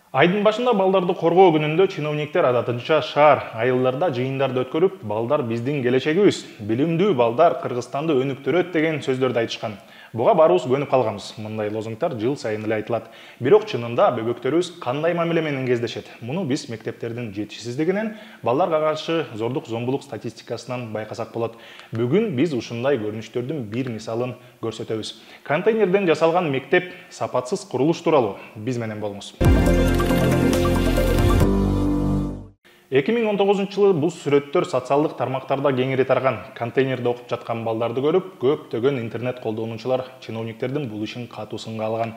Айдын башында балдарды коргоо күнүндө чиновниктер адатынча шаар, айылдарда жыйындарды өткөрүп, балдар биздин келечегибиз, билимдүү балдар Кыргызстанды өнүктүрөт деген сөздөрдү айтышкан. Буга баарыбыз көнүп калганбыз. Мындай лозунгдар жыл сайын эле айтылат. Бирок чынында бөбөктөрүбүз кандай мамиле менен кездешет? Муну биз мектептердин жетишсиздигинен, балдарга каршы зордук-зомбулук статистикасынан байкасак болот. Бүгүн биз ушундай көрүнүштөрдүн бир мисалын көрсөтөбүз. Контейнерден жасалган мектеп сапатсыз курулуш тууралуу биз менен болуңуз. 2019 жылы бул сүрөттөр социалдык тармактарда кеңири тарган. Контейнерде окуп жаткан балдарды көрүп, көптөгөн интернет колдонуучулар чиновниктердин бул ишин катуу сынга алган.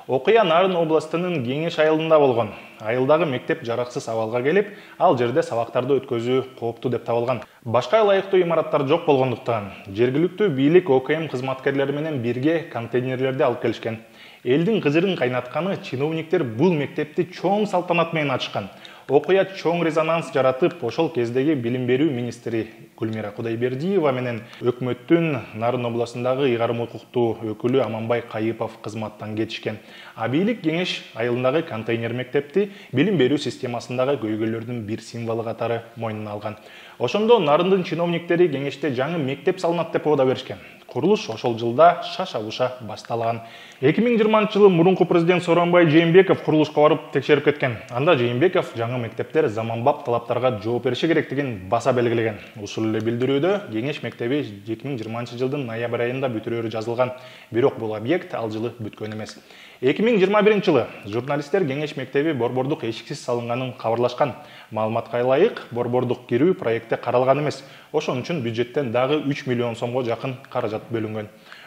Окуя Нарын областынын Кеңеш айылында болгон. Айылдагы мектеп жараксыз абалга келип, ал жерде сабактарды өткөзүү кооптуу деп табылган. Башка ылайыктуу имараттар жок болгондуктан, жергиликтүү бийлик ОКМ кызматкерлери менен бирге контейнерлерди алып келишкен. Элдин кызырын кайнатканы чиновниктер бул мектепти чоң салтанат менен ачкан. Окуя чоң резонанс жаратып, ошол кездеги билим берүү министри Гүлмира Кудайбердиева менен өкмөттүн Нарын областындагы ыйгарым укуктуу өкүлү Аманбай Кайыпов кызматтан кетишкен. А бийлик Кеңеш айылындагы контейнер мектепти билим берүү системасындагы көйгөйлөрдүн бир символу катары мойнуна алган. Ошондо Нарындын чиновниктери Кеңеште жаңы мектеп салынат деп ода беришкен. Курулуш ошол жылда шаша-буша башталган. 2020 жылы мурунку президент Сооронбай Жээнбеков курулушка барып текшерип кеткен. Анда Жээнбеков жаңы мектептер заманбап талаптарга жооп бериши керектигин баса белгилеген. Ушул эле билдирүүдө Кеңеш мектеби 2020 жылдын ноябрь айында бүтүрөрү жазылган. Бирок бул объект ал жылы бүткөн эмес. 2021 жылы журналисттер Кеңеш мектеби борбордук эшиксиз салынганын кабарлашкан. Маалыматка ылайык, борбордук кирүү проектте каралган эмес. Ошон үчүн бюджеттен дагы 3 миллион сомго жакын каражат бөлүнгөн.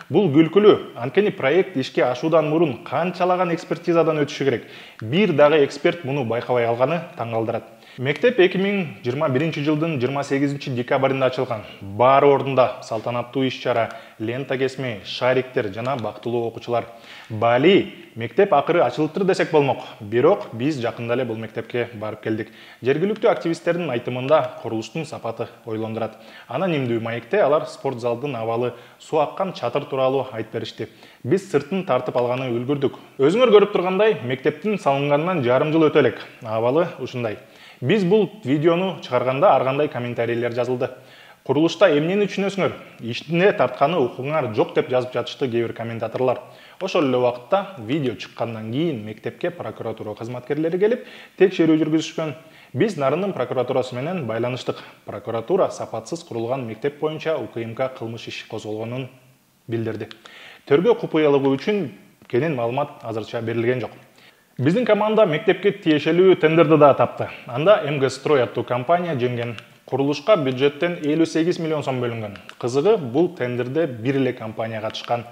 Бул күлкүлүү, анткени проект ишке ашуудан мурун канчалаган экспертизадан өтүшү керек. Бир дагы эксперт муну байкабай алганы таң калтырат. Мектеп 2021 жылдын 28 декабрында ачылган. Баары ордунда салтанаттуу иш-чара, лента кесме, шариктер жана бактылуу окуучулар. Бали, мектеп акыры ачылыптыр десек болмок. Бирок биз жакында эле бул мектепке барып келдик. Жергиликтүү активисттердин айтымында курулуштун сапаты ойлондурат. Анонимдүү маекте алар спорт залдын абалы, суу аккан чатыр тууралуу айтып беришти. Биз сыртын тартып алганы үлгүрдүк. Өзүңөр көрүп тургандай, мектептин салынганынан жарым жыл өтө элек. Абалы ушундай. Биз бул видеону чыгарганда ар кандай комментарийлер жазылды. Курулушта эмнени түшүнөсүңөр? Ишине тартканы укуңар жок деп жазып жатышты кээ бир комментаторлор. Ошол эле убакытта видео чыккандан кийин мектепке прокуратура кызматкерлери келип, текшерүү жүргүзүшкөн. Биз Нарындын прокуратурасы менен байланыштык. Прокуратура сапатсыз курулган мектеп боюнча УКМК кылмыш иши козголгонун билдирди. Төргөө купуялыгы үчүн кенен маалымат азырча берилген жок. Биздин команда мектепке тиешелүү тендерди да тапты. Анда МГСтрой аттуу компания жеңген. Курулушка бюджеттен 58 миллион сом бөлүнгөн. Кызыгы, бул тендерде бир эле компания катышкан.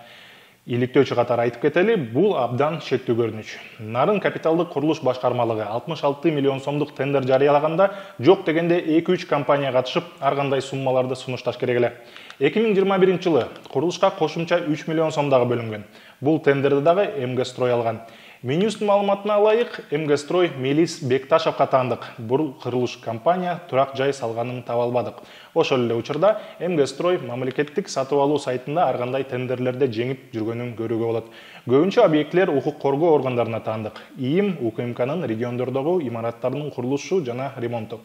Иликтөөчү катары айтып кетели, бул абдан шектүү көрүнүш. Нарын капиталдык курулуш башкармалыгы 66 миллион сомдук тендер жарыялаганда, жок дегенде 2-3 компания катышып, ар кандай суммаларды сунушташ керек эле. 2021 жылы курулушка кошумча 3 миллион сом дагы бөлүнгөн. Бул тендерди дагы МГСтрой алган. Минюстун маалыматына ылайык, МГСтрой Мелис Бекташевка таандык. Бул курулуш компания турак жай салганын таба албадык. Ошол эле учурда МГСтрой мамлекеттик сатып алуу сайтында ар кандай тендерлерде жеңип жүргөнүн көрүүгө болот. Көбүнчө объектилер укук коргоо органдарына таандык. ИИМ УКМКнын региондордогу имараттарынын курулушу жана ремонту.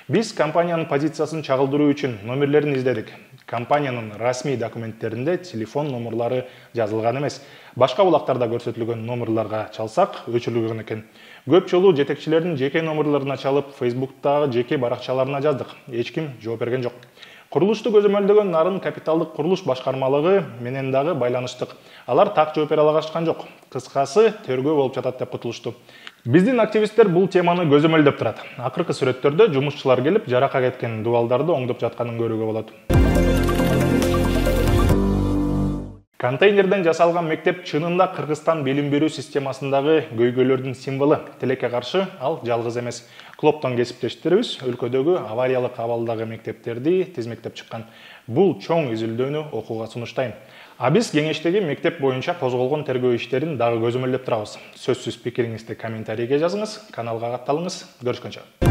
Биз компаниянын позициясын чагылдыруу үчүн номерлерин издедик. Компаниянын расмий документтеринде телефон номерлары жазылган эмес. Башка булактарда көрсөтүлгөн номерларга чалсак, өчүрүлгөн экен. Көп жолу жетекчилердин жеке номерларына чалып, Facebooktагы жеке баракчаларына жаздык. Эч ким жооп берген жок. Курулушту көзөмөлдөгөн Нарын капиталдык курулуш башкармалыгы менен дагы байланыштык. Алар так жооп бере алышкан жок. Кыскасы, төргөө болуп жатат деп кутулушту. Биздин активисттер бул теманы көзөмөлдөп турат. Акыркы сүрөттөрдө жумушчулар келип, жарака кеткен дубалдарды оңдоп жатканын көрүүгө болот. Контейнерден жасалган мектеп чынында Кыргызстан билим берүү системасындагы көйгөйлөрдүн символу. Тилекке каршы ал жалгыз эмес. Клоптон кесиптештерибиз өлкөдөгү авариялык абалдагы мектептерди тизмектеп чыккан. Бул чоң изилдөөнү окууга сунуштайм. А биз Кеңештеги мектеп боюнча козголгон тергөө иштерин дагы көзөмөлдөп турабыз. Сөзсүз пикириңизди комментарийге жазыңыз, каналга катталыңыз. Көрүшкөнчө.